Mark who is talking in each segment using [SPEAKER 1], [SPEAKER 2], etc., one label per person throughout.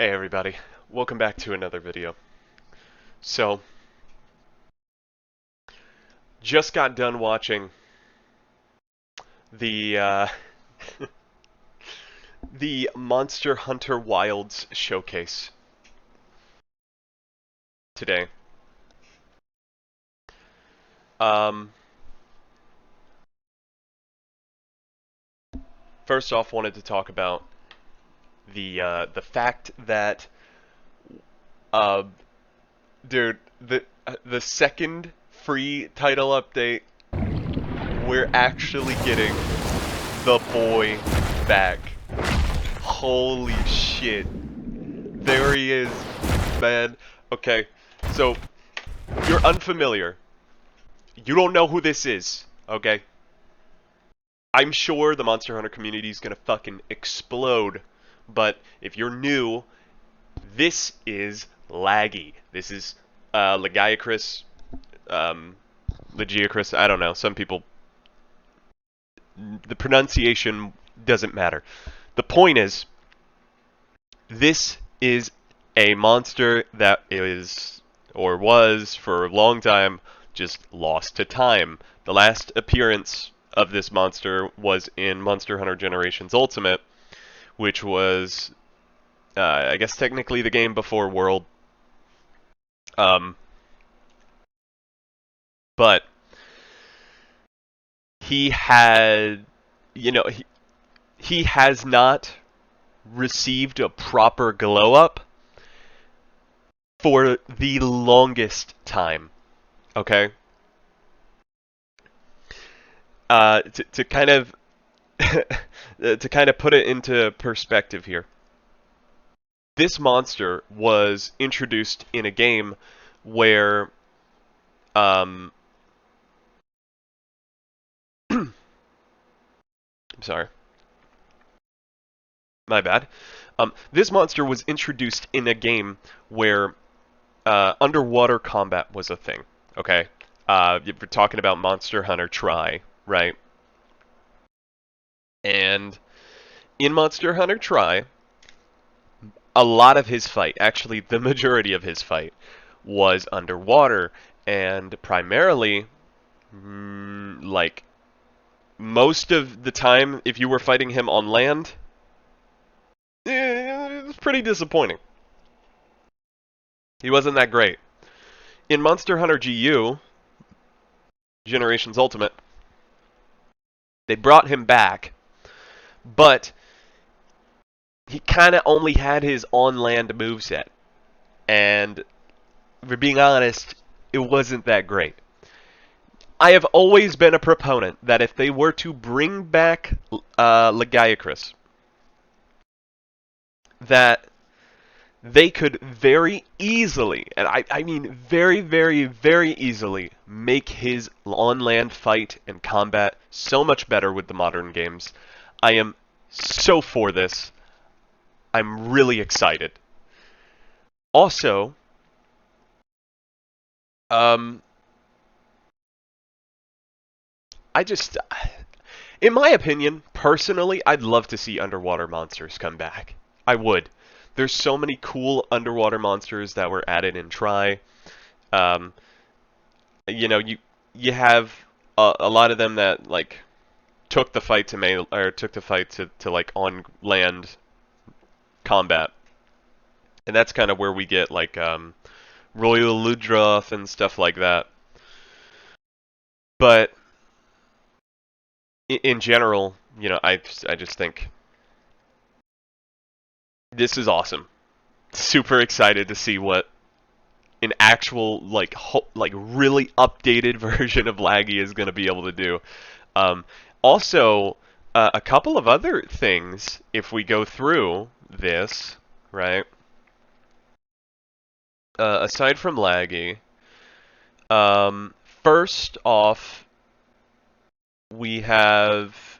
[SPEAKER 1] Hey everybody, welcome back to another video. So, just got done watching the the Monster Hunter Wilds showcase today. First off, wanted to talk about the fact that uh, dude, the second free title update, we're actually getting the boy back. Holy shit. There he is, man. Okay, so you're unfamiliar. You don't know who this is, okay? I'm sure the Monster Hunter community is gonna fucking explode, but if you're new, this is Laggy. This is Lagiacrus, Lagiacrus, I don't know. Some people, the pronunciation doesn't matter. The point is, this is a monster that is, or was for a long time, just lost to time. The last appearance of this monster was in Monster Hunter Generations Ultimate, which was, I guess technically the game before World. But he had, he has not received a proper glow up for the longest time. Okay? To kind of to kind of put it into perspective here. This monster was introduced in a game where I'm sorry. My bad. This monster was introduced in a game where underwater combat was a thing. Okay? We're talking about Monster Hunter Tri, right? And in Monster Hunter Tri, a lot of his fight, actually the majority of his fight, was underwater, and primarily, like, most of the time, if you were fighting him on land, it was pretty disappointing. He wasn't that great. In Monster Hunter GU, Generations Ultimate, they brought him back, but he kind of only had his on-land moveset. And, for being honest, it wasn't that great. I have always been a proponent that if they were to bring back Lagiacrus, that they could very easily, and I mean very, very, very easily, make his on-land fight and combat so much better with the modern games. I am so for this. I'm really excited. Also, in my opinion, personally, I'd love to see underwater monsters come back. I would. There's so many cool underwater monsters that were added in Tri. Um, you have a lot of them that like took the fight to like on land combat, and that's kind of where we get like Royal Ludroth and stuff like that. But in general, I just think this is awesome. Super excited to see what an actual like really updated version of Laggy is going to be able to do. Also, a couple of other things if we go through this, right? Aside from Laggy, first off, we have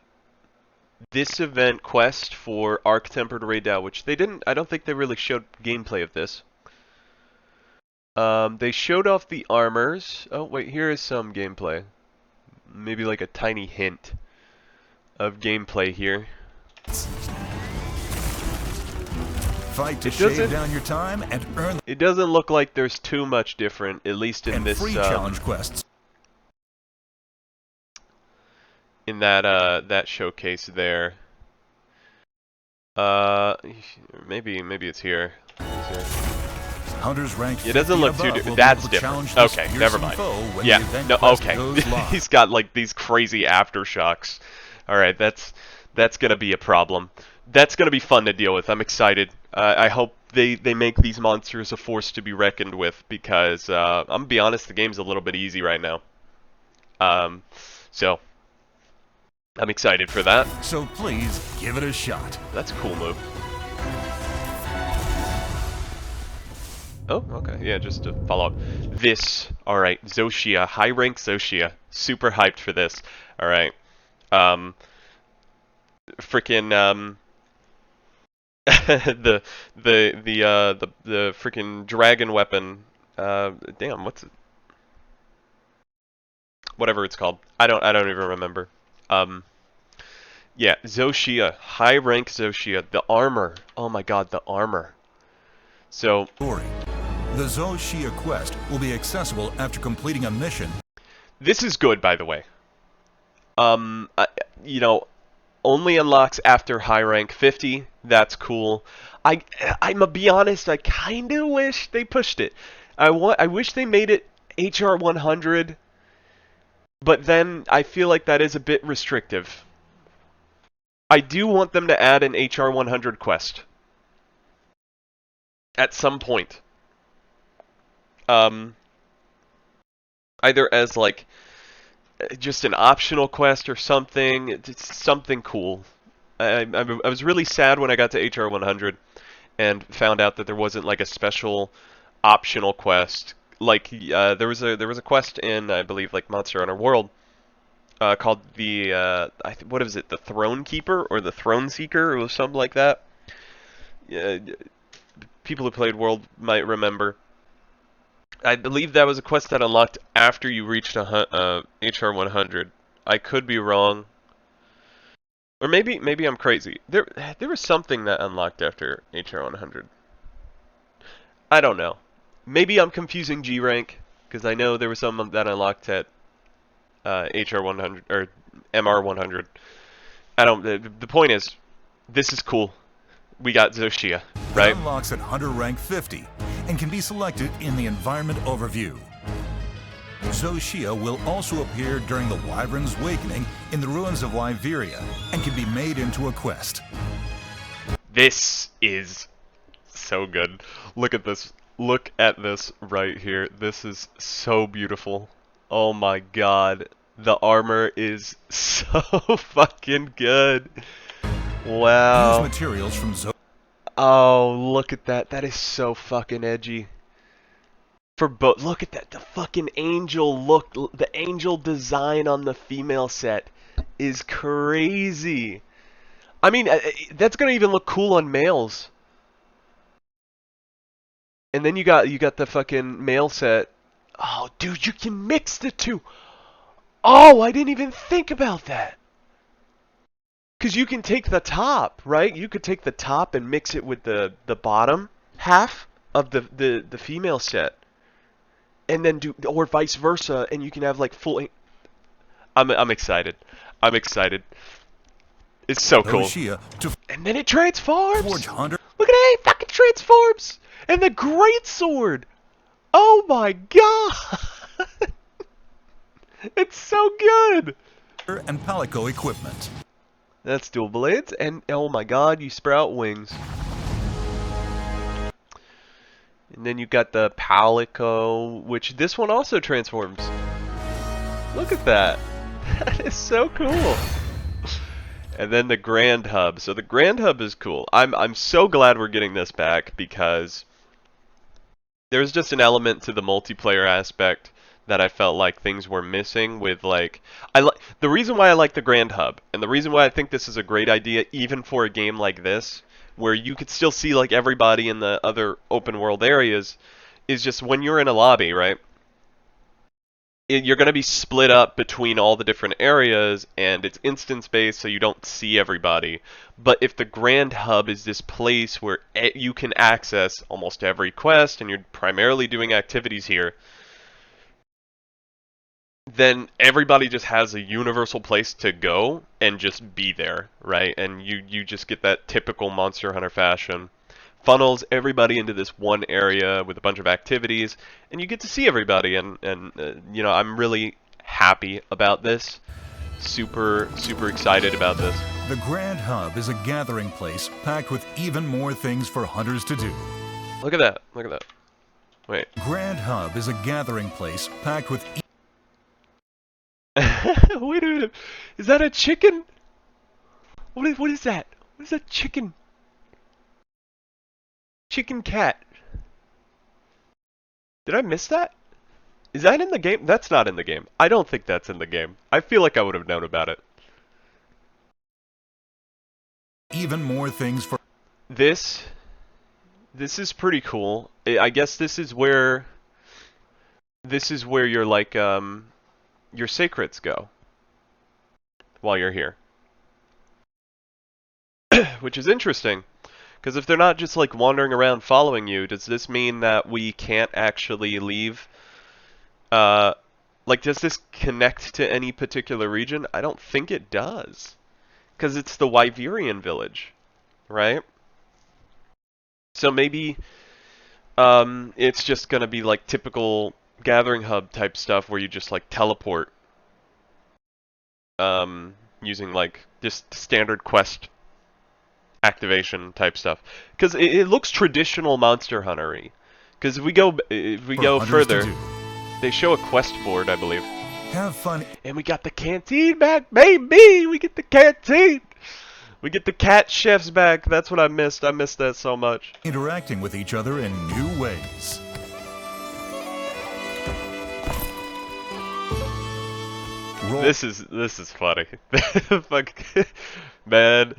[SPEAKER 1] this event quest for Arc-Tempered Raydao, which I don't think they really showed gameplay of this. They showed off the armors. Oh, wait, here is some gameplay. Maybe like a tiny hint of gameplay here.
[SPEAKER 2] Fight to
[SPEAKER 1] It
[SPEAKER 2] shave
[SPEAKER 1] doesn't-
[SPEAKER 2] down your time and earn
[SPEAKER 1] It doesn't look like there's too much different, at least in
[SPEAKER 2] and
[SPEAKER 1] this
[SPEAKER 2] free challenge quests.
[SPEAKER 1] in that showcase there. Maybe it's here.
[SPEAKER 2] Hunters ranked
[SPEAKER 1] It doesn't
[SPEAKER 2] 50
[SPEAKER 1] look too
[SPEAKER 2] above
[SPEAKER 1] different.
[SPEAKER 2] will be
[SPEAKER 1] That's
[SPEAKER 2] able to
[SPEAKER 1] different.
[SPEAKER 2] challenge this
[SPEAKER 1] Okay,
[SPEAKER 2] fearsome
[SPEAKER 1] never mind.
[SPEAKER 2] foe when the
[SPEAKER 1] Yeah,
[SPEAKER 2] event
[SPEAKER 1] no,
[SPEAKER 2] quest
[SPEAKER 1] okay.
[SPEAKER 2] goes live.
[SPEAKER 1] He's got like these crazy aftershocks. All right, that's gonna be a problem. That's gonna be fun to deal with. I'm excited. I hope they make these monsters a force to be reckoned with because I'm gonna be honest, the game's a little bit easy right now. So I'm excited for that.
[SPEAKER 2] So please give it a shot.
[SPEAKER 1] That's a cool move. Oh, okay. Yeah, just to follow up. This, alright, Zoshia, high rank Zoshia. Super hyped for this. Alright. Frickin' the freaking dragon weapon. Damn, what's it? Whatever it's called. I don't even remember. Yeah, Zoshia, high rank Zoshia. The armor. Oh my god, the armor. So
[SPEAKER 2] the Zoshia quest will be accessible after completing a mission.
[SPEAKER 1] this is good, by the way. You know, only unlocks after high rank 50. That's cool. I'm gonna be honest. I kind of wish they pushed it. I wish they made it HR 100. But then I feel like that is a bit restrictive. I do want them to add an HR 100 quest at some point. Either as like just an optional quest or something. It's something cool. I was really sad when I got to HR 100 and found out that there wasn't like a special optional quest. Like there was a quest in, I believe, like Monster Hunter World called the what is it, the Throne Keeper or the Throne Seeker or something like that. People who played World might remember. I believe that was a quest that unlocked after you reached a HR 100. I could be wrong, or maybe I'm crazy. There was something that unlocked after HR 100. I don't know. Maybe I'm confusing G rank because I know there was some that unlocked at HR 100 or MR 100. I don't. The point is, this is cool. We got Zoshia, right?
[SPEAKER 2] It unlocks at Hunter rank 50 and can be selected in the environment overview. Zoshia will also appear during the Wyvern's Awakening in the ruins of Wyveria and can be made into a quest.
[SPEAKER 1] This is so good. Look at this. Look at this right here. This is so beautiful. Oh my god. The armor is so fucking good. Wow.
[SPEAKER 2] Use materials from
[SPEAKER 1] Oh, look at that. That is so fucking edgy. For both, look at that. The fucking angel look, the angel design on the female set is crazy. I mean, that's gonna even look cool on males. And then you got the fucking male set. Oh, dude, you can mix the two. Oh, I didn't even think about that. Because you can take the top, right? You could take the top and mix it with the bottom half of the female set. And then do, or vice versa, and you can have like full... I'm excited. I'm excited. It's so cool. And then it transforms!
[SPEAKER 2] Forge Hunter.
[SPEAKER 1] Look at it, it fucking transforms! And the great sword! Oh my god! It's so good!
[SPEAKER 2] And Palico equipment.
[SPEAKER 1] That's dual blades, and oh my god, you sprout wings. And then you got the Palico, which this one also transforms. Look at that. That is so cool. And then the Grand Hub. So the Grand Hub is cool. I'm so glad we're getting this back because there's just an element to the multiplayer aspect that I felt like things were missing with like the reason why I like the Grand Hub and the reason why I think this is a great idea even for a game like this where you could still see like everybody in the other open world areas is just when you're in a lobby, right? you're going to be split up between all the different areas, and it's instance-based, so you don't see everybody. But if the Grand Hub is this place where you can access almost every quest, and you're primarily doing activities here, then everybody just has a universal place to go and just be there, right? And you just get that typical Monster Hunter fashion. Funnels everybody into this one area with a bunch of activities, and you get to see everybody, and you know, I'm really happy about this. Super excited about this.
[SPEAKER 2] The Grand Hub is a gathering place packed with even more things for hunters to do.
[SPEAKER 1] Look at that. Look at that. Wait.
[SPEAKER 2] Grand Hub is a gathering place packed with
[SPEAKER 1] Wait a minute. Is that a chicken? What is that? What is that chicken? Chicken cat. Did I miss that? Is that in the game? That's not in the game. I don't think that's in the game. I feel like I would have known about it.
[SPEAKER 2] even more things for...
[SPEAKER 1] This is pretty cool. I guess this is where your like your sacreds go while you're here. Which is interesting, because if they're not just like wandering around following you, does this mean that we can't actually leave? Like, does this connect to any particular region? I don't think it does, because it's the Wyverian village, right? So maybe it's just gonna be like typical gathering hub type stuff where you just like teleport using like just standard quest activation type stuff, because it looks traditional Monster Hunter-y. Because if we go further, they show a quest board, I believe.
[SPEAKER 2] Have fun.
[SPEAKER 1] And we got the canteen back, baby! We get the canteen! We get the cat chefs back. That's what I missed. I missed that so much.
[SPEAKER 2] Interacting with each other in new ways.
[SPEAKER 1] This is funny. Fuck, man.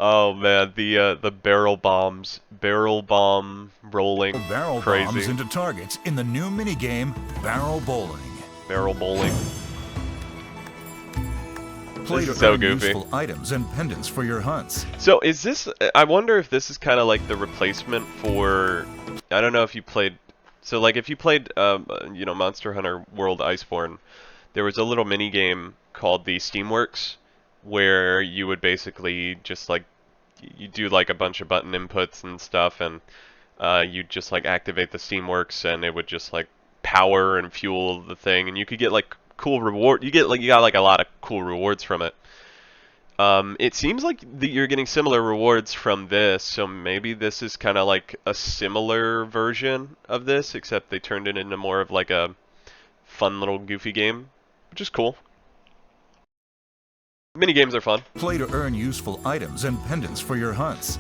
[SPEAKER 1] Oh man, the barrel bomb rolling,
[SPEAKER 2] barrel
[SPEAKER 1] crazy.
[SPEAKER 2] Bombs into targets in the new minigame Barrel Bowling.
[SPEAKER 1] Barrel bowling.
[SPEAKER 2] Play
[SPEAKER 1] This is
[SPEAKER 2] to
[SPEAKER 1] so
[SPEAKER 2] earn
[SPEAKER 1] goofy.
[SPEAKER 2] useful items and pendants for your hunts.
[SPEAKER 1] So is this? I wonder if this is kind of like the replacement for. I don't know if you played. So like if you played, you know, Monster Hunter World Iceborne, there was a little mini game called the Steamworks, where you would basically just like you do like a bunch of button inputs and stuff, and you just like activate the Steamworks, and it would just like power and fuel the thing, and you could get like cool reward. You got like a lot of cool rewards from it. It seems like you're getting similar rewards from this, so maybe this is kind of like a similar version of this, except they turned it into more of like a fun little goofy game, which is cool. Minigames are fun.
[SPEAKER 2] Play to earn useful items and pendants for your hunts.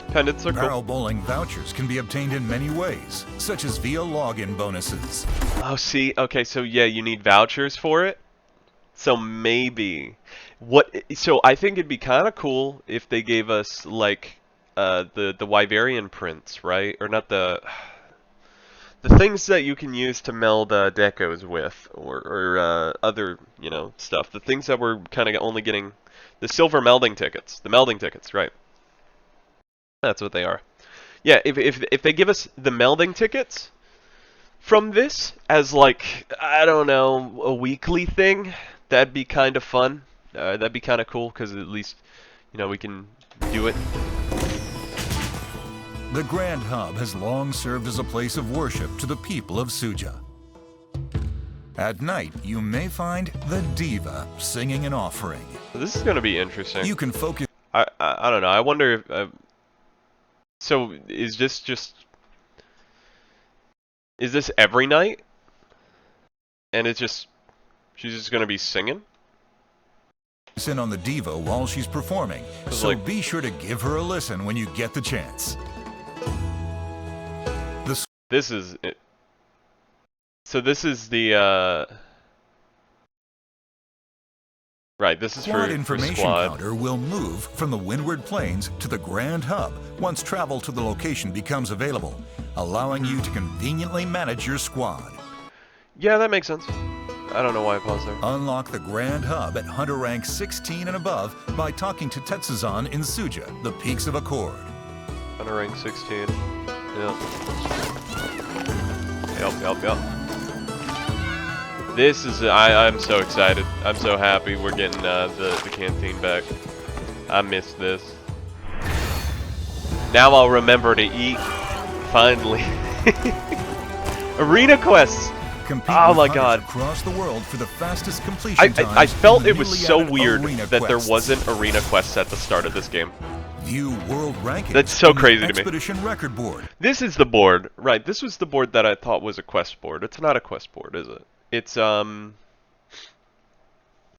[SPEAKER 1] Pendants are cool.
[SPEAKER 2] Barrel Bowling vouchers can be obtained in many ways, such as via login bonuses.
[SPEAKER 1] Oh, see, okay, so yeah, you need vouchers for it. So maybe so I think it'd be kind of cool if they gave us like the Wyverian prints, right? Or not the things that you can use to meld decos with, or other, you know, stuff. The things that we're kind of only getting, the silver melding tickets, right? That's what they are. Yeah, if they give us the melding tickets from this as like, I don't know, a weekly thing, that'd be kind of fun. That'd be kind of cool, because at least, you know, we can do it.
[SPEAKER 2] The Grand Hub has long served as a place of worship to the people of Suja. At night, you may find the Diva singing an offering.
[SPEAKER 1] This is going to be interesting.
[SPEAKER 2] You can focus...
[SPEAKER 1] I don't know. I wonder if... so, is this every night? And it's just... she's just going to be singing?
[SPEAKER 2] in on the Diva while she's performing, so
[SPEAKER 1] like,
[SPEAKER 2] be sure to give her a listen when you get the chance.
[SPEAKER 1] This is it. So this is the right, this is
[SPEAKER 2] Squad
[SPEAKER 1] for
[SPEAKER 2] information
[SPEAKER 1] squad.
[SPEAKER 2] counter will move from the Windward Plains to the Grand Hub once travel to the location becomes available, allowing you to conveniently manage your squad.
[SPEAKER 1] Yeah, that makes sense. I don't know why I paused there.
[SPEAKER 2] Unlock the Grand Hub at Hunter rank 16 and above by talking to Tetsuzan in Suja, the Peaks of Accord.
[SPEAKER 1] Hunter rank 16. Yep. Yep. This is, I'm so excited. I'm so happy we're getting the canteen back. I missed this. Now I'll remember to eat. Finally. Arena quests!
[SPEAKER 2] Compete
[SPEAKER 1] Oh
[SPEAKER 2] with
[SPEAKER 1] my
[SPEAKER 2] hunters
[SPEAKER 1] god.
[SPEAKER 2] across the world for the fastest completion times
[SPEAKER 1] I felt
[SPEAKER 2] in
[SPEAKER 1] it
[SPEAKER 2] the
[SPEAKER 1] was
[SPEAKER 2] newly
[SPEAKER 1] so
[SPEAKER 2] added
[SPEAKER 1] weird
[SPEAKER 2] Arena
[SPEAKER 1] that there
[SPEAKER 2] quests.
[SPEAKER 1] wasn't arena quests at the start of this game.
[SPEAKER 2] View world rankings.
[SPEAKER 1] That's so
[SPEAKER 2] on the
[SPEAKER 1] crazy to me.
[SPEAKER 2] Expedition record board.
[SPEAKER 1] This is the board, right? This was the board that I thought was a quest board. It's not a quest board, is it? It's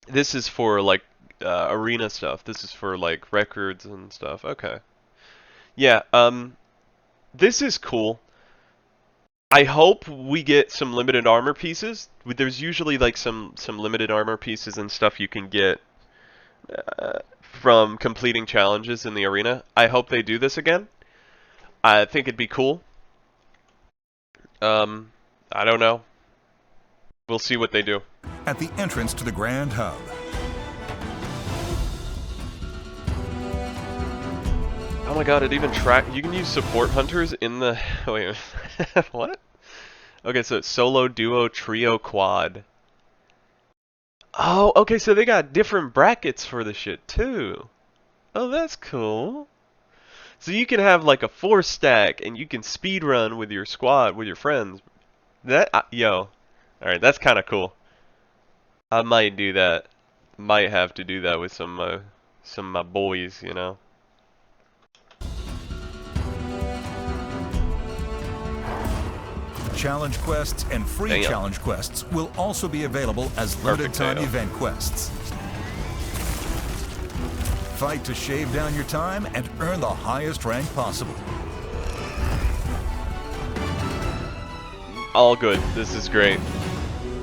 [SPEAKER 1] this is for like arena stuff. This is for like records and stuff. Okay. Yeah, this is cool. I hope we get some limited armor pieces. There's usually like some limited armor pieces and stuff you can get from completing challenges in the arena. I hope they do this again. I think it'd be cool. I don't know. We'll see what they do.
[SPEAKER 2] At the entrance to the Grand Hub.
[SPEAKER 1] Oh my god, it even you can use support hunters in the wait. What? Okay, so it's solo, duo, trio, quad. Oh, okay, so they got different brackets for the shit too. Oh, that's cool. So you can have like a 4-stack and you can speed run with your squad, with your friends. That yo. All right, that's kind of cool. I might do that. Might have to do that with some of my boys, you know.
[SPEAKER 2] Challenge quests and free
[SPEAKER 1] Damn.
[SPEAKER 2] challenge quests will also be available as limited time
[SPEAKER 1] Damn.
[SPEAKER 2] event quests. Fight to shave down your time and earn the highest rank possible.
[SPEAKER 1] All good. This is great.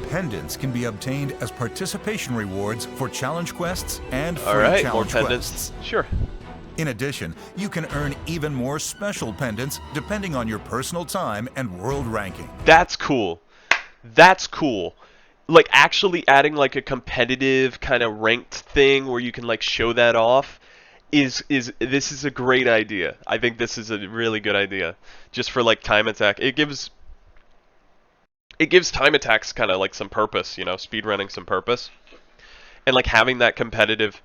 [SPEAKER 2] Pendants can be obtained as participation rewards for challenge quests and free
[SPEAKER 1] All right, more
[SPEAKER 2] challenge
[SPEAKER 1] pendants.
[SPEAKER 2] quests.
[SPEAKER 1] Sure.
[SPEAKER 2] In addition, you can earn even more special pendants depending on your personal time and world ranking.
[SPEAKER 1] That's cool. That's cool. Like actually adding like a competitive kind of ranked thing where you can like show that off is this is a great idea. I think this is a really good idea. Just for like time attack. It gives time attacks kind of like some purpose, you know, speedrunning some purpose. And like having that competitive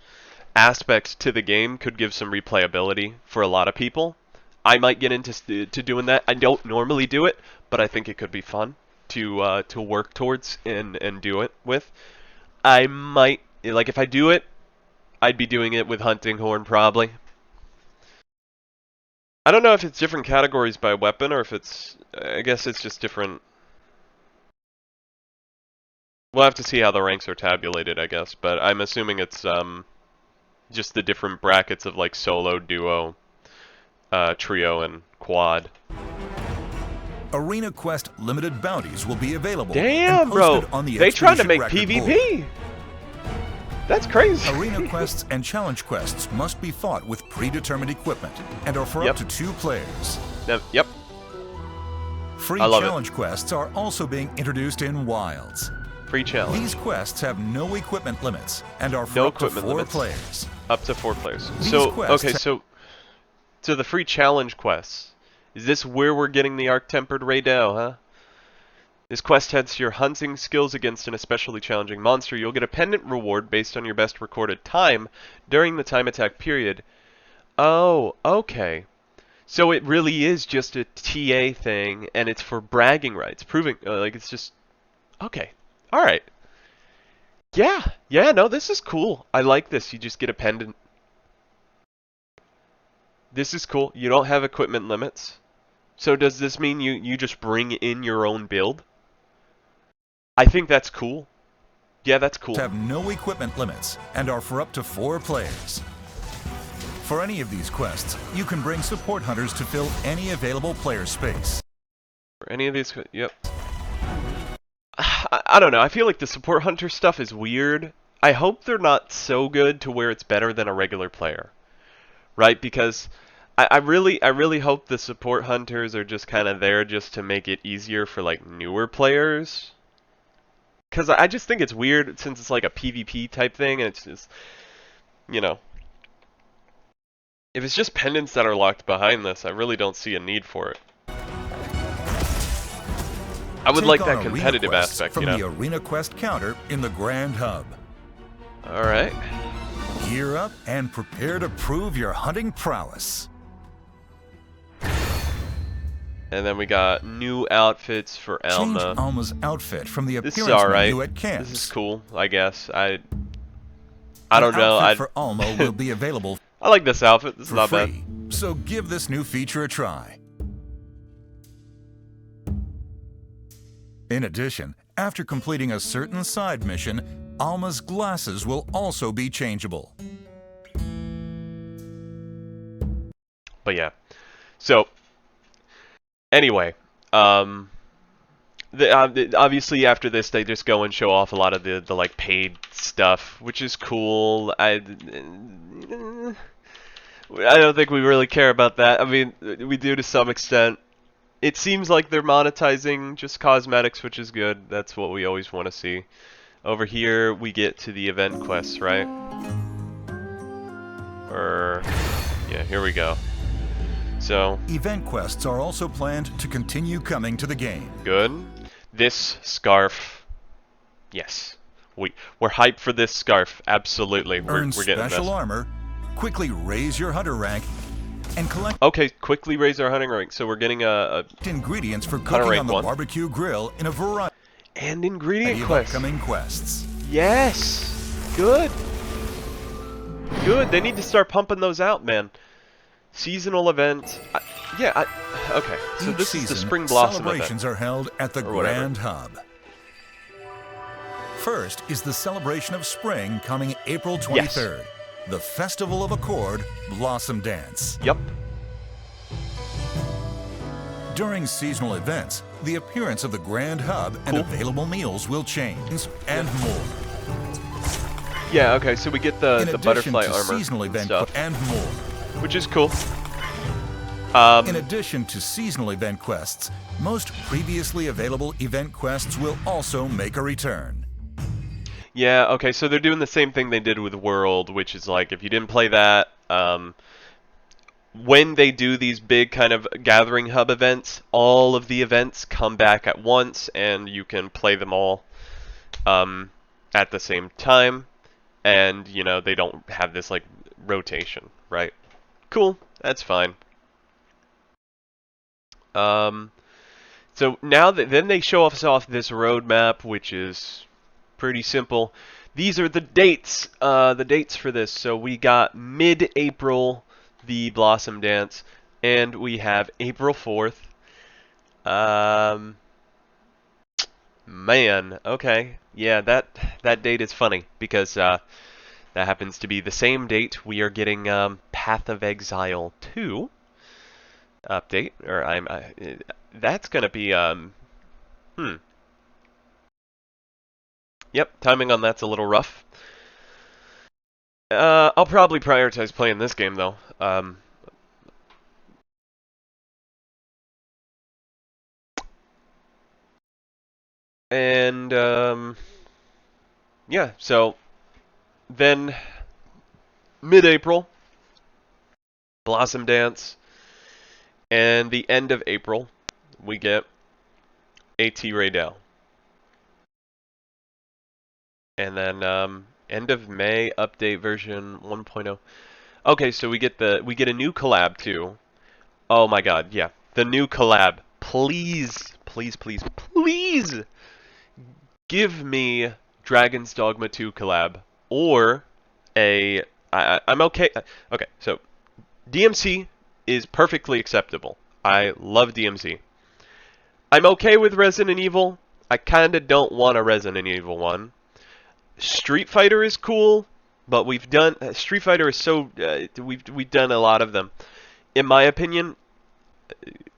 [SPEAKER 1] aspect to the game could give some replayability for a lot of people. I might get into doing that. I don't normally do it, but I think it could be fun to work towards and do it with. I might, like if I do it, I'd be doing it with Hunting Horn probably. I don't know if it's different categories by weapon or if it's, I guess it's just different. We'll have to see how the ranks are tabulated, I guess, but I'm assuming it's just the different brackets of like solo, duo, trio, and quad.
[SPEAKER 2] Arena Quest limited bounties will be available.
[SPEAKER 1] Damn,
[SPEAKER 2] and
[SPEAKER 1] bro!
[SPEAKER 2] posted on the
[SPEAKER 1] They trying to
[SPEAKER 2] Expedition
[SPEAKER 1] make
[SPEAKER 2] record
[SPEAKER 1] PvP.
[SPEAKER 2] board.
[SPEAKER 1] That's crazy.
[SPEAKER 2] Arena quests and challenge quests must be fought with predetermined equipment and are for
[SPEAKER 1] Yep.
[SPEAKER 2] up to 2 players.
[SPEAKER 1] Yep.
[SPEAKER 2] Free
[SPEAKER 1] I love it.
[SPEAKER 2] challenge quests are also being introduced in Wilds.
[SPEAKER 1] Free challenge.
[SPEAKER 2] These quests have no equipment limits and are for
[SPEAKER 1] No
[SPEAKER 2] up to
[SPEAKER 1] equipment
[SPEAKER 2] 4
[SPEAKER 1] limits.
[SPEAKER 2] players.
[SPEAKER 1] Up to 4 players.
[SPEAKER 2] These
[SPEAKER 1] So
[SPEAKER 2] quests
[SPEAKER 1] okay, so the free challenge quests. Is this where we're getting the Arc-Tempered Raydell, huh? This quest tests your hunting skills against an especially challenging monster. You'll get a pendant reward based on your best recorded time during the time attack period. Oh, okay. So it really is just a TA thing, and it's for bragging rights, proving like it's just okay. All right. Yeah, no, this is cool. I like this. You just get a pendant. This is cool. You don't have equipment limits. So does this mean you just bring in your own build? I think that's cool. Yeah, that's cool.
[SPEAKER 2] Have no equipment limits and are for up to 4 players. For any of these quests, you can bring support hunters to fill any available player space.
[SPEAKER 1] For any of these, yep. I don't know. I feel like the support hunter stuff is weird. I hope they're not so good to where it's better than a regular player, right? Because I really hope the support hunters are just kind of there just to make it easier for like newer players. because I just think it's weird since it's like a PvP type thing, and it's just, you know, if it's just pendants that are locked behind this, I really don't see a need for it. I would like that competitive aspect,
[SPEAKER 2] from
[SPEAKER 1] you know.
[SPEAKER 2] the Arena Quest counter in the Grand Hub.
[SPEAKER 1] All right.
[SPEAKER 2] Gear up and prepare to prove your hunting prowess.
[SPEAKER 1] And then we got new outfits for Alma.
[SPEAKER 2] Change Alma's outfit from the
[SPEAKER 1] This
[SPEAKER 2] appearance
[SPEAKER 1] is alright.
[SPEAKER 2] menu at camps.
[SPEAKER 1] This is cool, I guess. I don't know.
[SPEAKER 2] Outfit for Alma will be available
[SPEAKER 1] I like this outfit. This is
[SPEAKER 2] for
[SPEAKER 1] not bad.
[SPEAKER 2] free, so give this new feature a try. In addition, after completing a certain side mission, Alma's glasses will also be changeable.
[SPEAKER 1] But yeah. So anyway, obviously after this they just go and show off a lot of the like paid stuff, which is cool. I don't think we really care about that. I mean, we do to some extent. It seems like they're monetizing just cosmetics, which is good. That's what we always want to see. Over here, we get to the event quests, right? Yeah, here we go. So,
[SPEAKER 2] Event quests are also planned to continue coming to the game.
[SPEAKER 1] good. This scarf, yes. We're hyped for this scarf, absolutely.
[SPEAKER 2] Earn
[SPEAKER 1] We're getting
[SPEAKER 2] special
[SPEAKER 1] this.
[SPEAKER 2] armor, quickly raise your hunter rank, and collect
[SPEAKER 1] Okay, quickly raise our hunting rank. So we're getting a
[SPEAKER 2] ingredients for
[SPEAKER 1] Hunter
[SPEAKER 2] cooking
[SPEAKER 1] rank
[SPEAKER 2] on the
[SPEAKER 1] 1.
[SPEAKER 2] barbecue grill in a variety
[SPEAKER 1] and ingredient
[SPEAKER 2] of
[SPEAKER 1] quest.
[SPEAKER 2] upcoming quests.
[SPEAKER 1] Yes! Good! Good, they need to start pumping those out, man. Seasonal event. Okay, so
[SPEAKER 2] Each
[SPEAKER 1] this is the
[SPEAKER 2] season,
[SPEAKER 1] Spring Blossom
[SPEAKER 2] celebrations
[SPEAKER 1] event.
[SPEAKER 2] are held at the
[SPEAKER 1] Or whatever.
[SPEAKER 2] Grand Hub. First is the celebration of spring coming April 23rd. The Festival of Accord Blossom Dance.
[SPEAKER 1] Yep.
[SPEAKER 2] During seasonal events, the appearance of the Grand Hub and
[SPEAKER 1] Cool.
[SPEAKER 2] available meals will change, and more.
[SPEAKER 1] Yeah, okay, so we get
[SPEAKER 2] In
[SPEAKER 1] the
[SPEAKER 2] addition
[SPEAKER 1] butterfly
[SPEAKER 2] to
[SPEAKER 1] armor
[SPEAKER 2] seasonal
[SPEAKER 1] and
[SPEAKER 2] event
[SPEAKER 1] stuff,
[SPEAKER 2] and more.
[SPEAKER 1] which is cool.
[SPEAKER 2] In addition to seasonal event quests, most previously available event quests will also make a return.
[SPEAKER 1] Yeah, okay, so they're doing the same thing they did with World, which is like, if you didn't play that, when they do these big kind of gathering hub events, all of the events come back at once, and you can play them all at the same time, and, you know, they don't have this, like, rotation, right? Cool, that's fine. So now then they show us off this roadmap, which is pretty simple. These are the dates for this. So we got mid-April, the Blossom Dance, and we have April 4th. Man, okay. Yeah, that date is funny because that happens to be the same date we are getting Path of Exile 2 update, or that's gonna be Yep, timing on that's a little rough. I'll probably prioritize playing this game though. And yeah, so then mid-April, Blossom Dance, and the end of April, we get AT Raydell. And then end of May, update version 1.0. Okay, so we get a new collab too. Oh my god, yeah. The new collab. Please, please, please, please give me Dragon's Dogma 2 collab or I'm okay. Okay, so DMC is perfectly acceptable. I love DMC. I'm okay with Resident Evil. I kind of don't want a Resident Evil 1. Street Fighter is cool, but we've done Street Fighter is so we've done a lot of them. In my opinion,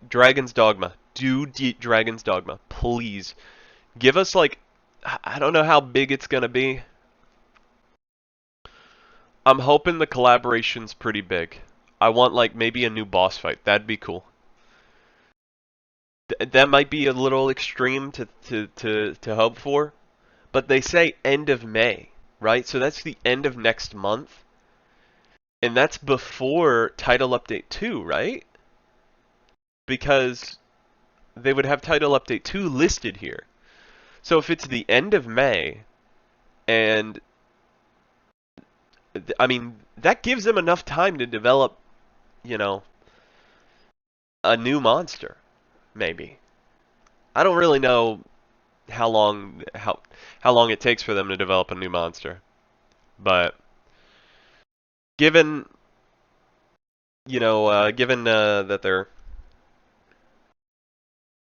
[SPEAKER 1] Dragon's Dogma. Do Dragon's Dogma, please. Give us like, I don't know how big it's gonna be. I'm hoping the collaboration's pretty big. I want like maybe a new boss fight. That'd be cool. That might be a little extreme to hope for, but they say end of May, right? So that's the end of next month. And that's before Title Update 2, right? Because they would have Title Update 2 listed here. So if it's the end of May, and I mean, that gives them enough time to develop, you know, a new monster, maybe. I don't really know how long it takes for them to develop a new monster, but given that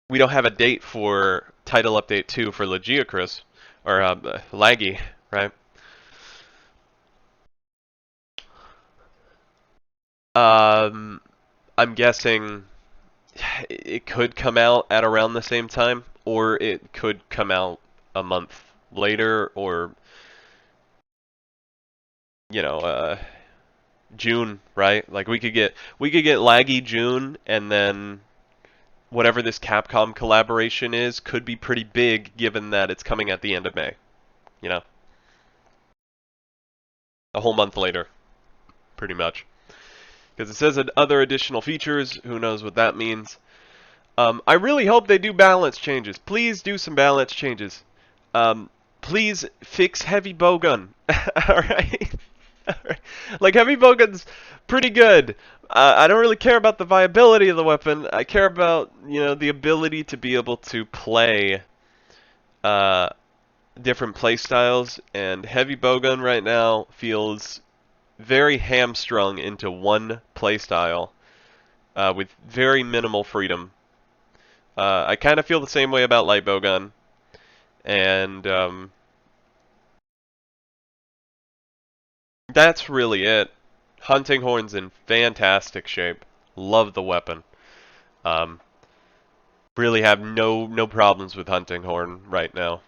[SPEAKER 1] we don't have a date for Title Update 2 for Lagiacrus or Laggy, right? I'm guessing it could come out at around the same time, or it could come out a month later, or June, right? Like we could get Laggy June, and then whatever this Capcom collaboration is could be pretty big, given that it's coming at the end of May. You know, a whole month later, pretty much. Because it says other additional features. Who knows what that means? I really hope they do balance changes. Please do some balance changes. Please fix Heavy Bowgun. Alright? Like, Heavy Bowgun's pretty good. I don't really care about the viability of the weapon. I care about, the ability to be able to play different playstyles. And Heavy Bowgun right now feels very hamstrung into one playstyle with very minimal freedom. I kind of feel the same way about Light Bowgun, and that's really it. Hunting Horn's in fantastic shape. Love the weapon. Really have no problems with Hunting Horn right now.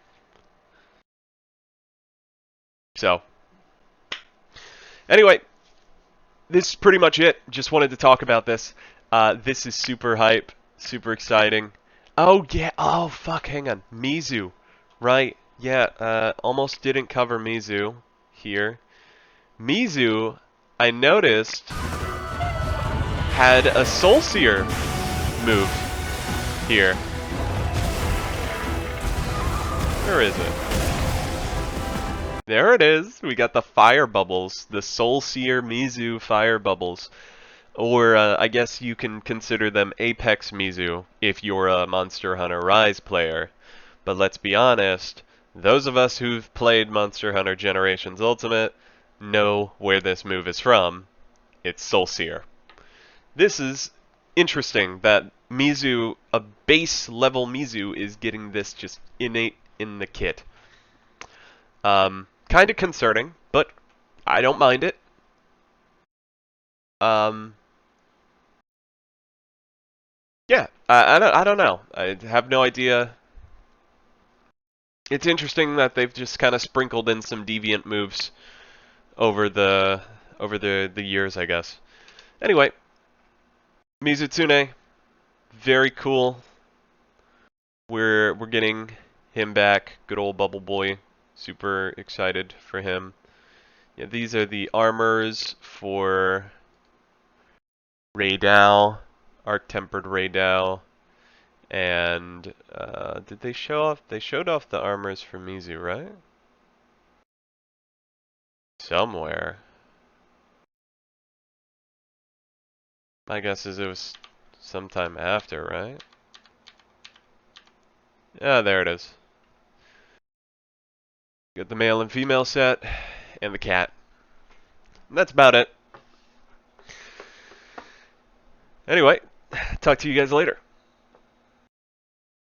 [SPEAKER 1] So, anyway, this is pretty much it. Just wanted to talk about this. This is super hype, super exciting. Oh yeah, oh fuck, hang on. Mizu, right? Yeah, almost didn't cover Mizu here. Mizu, I noticed, had a Soul Seer move here. Where is it? There it is. We got the fire bubbles, the Soul Seer Mizu fire bubbles. Or I guess you can consider them Apex Mizu if you're a Monster Hunter Rise player. But let's be honest, those of us who've played Monster Hunter Generations Ultimate know where this move is from. It's Soul Seer. This is interesting that Mizu, a base level Mizu, is getting this just innate in the kit. Kind of concerning, but I don't mind it. Yeah, I don't know. I have no idea. It's interesting that they've just kind of sprinkled in some deviant moves over the years, I guess. Anyway, Mizutsune, very cool. We're getting him back. Good old Bubble Boy. Super excited for him. Yeah, these are the armors for Raydao, Arc-Tempered Raydao, and did they show off? They showed off the armors for Mizu, right? Somewhere. My guess is it was sometime after, right? Yeah, there it is. Got the male and female set, and the cat. And that's about it. Anyway, talk to you guys later.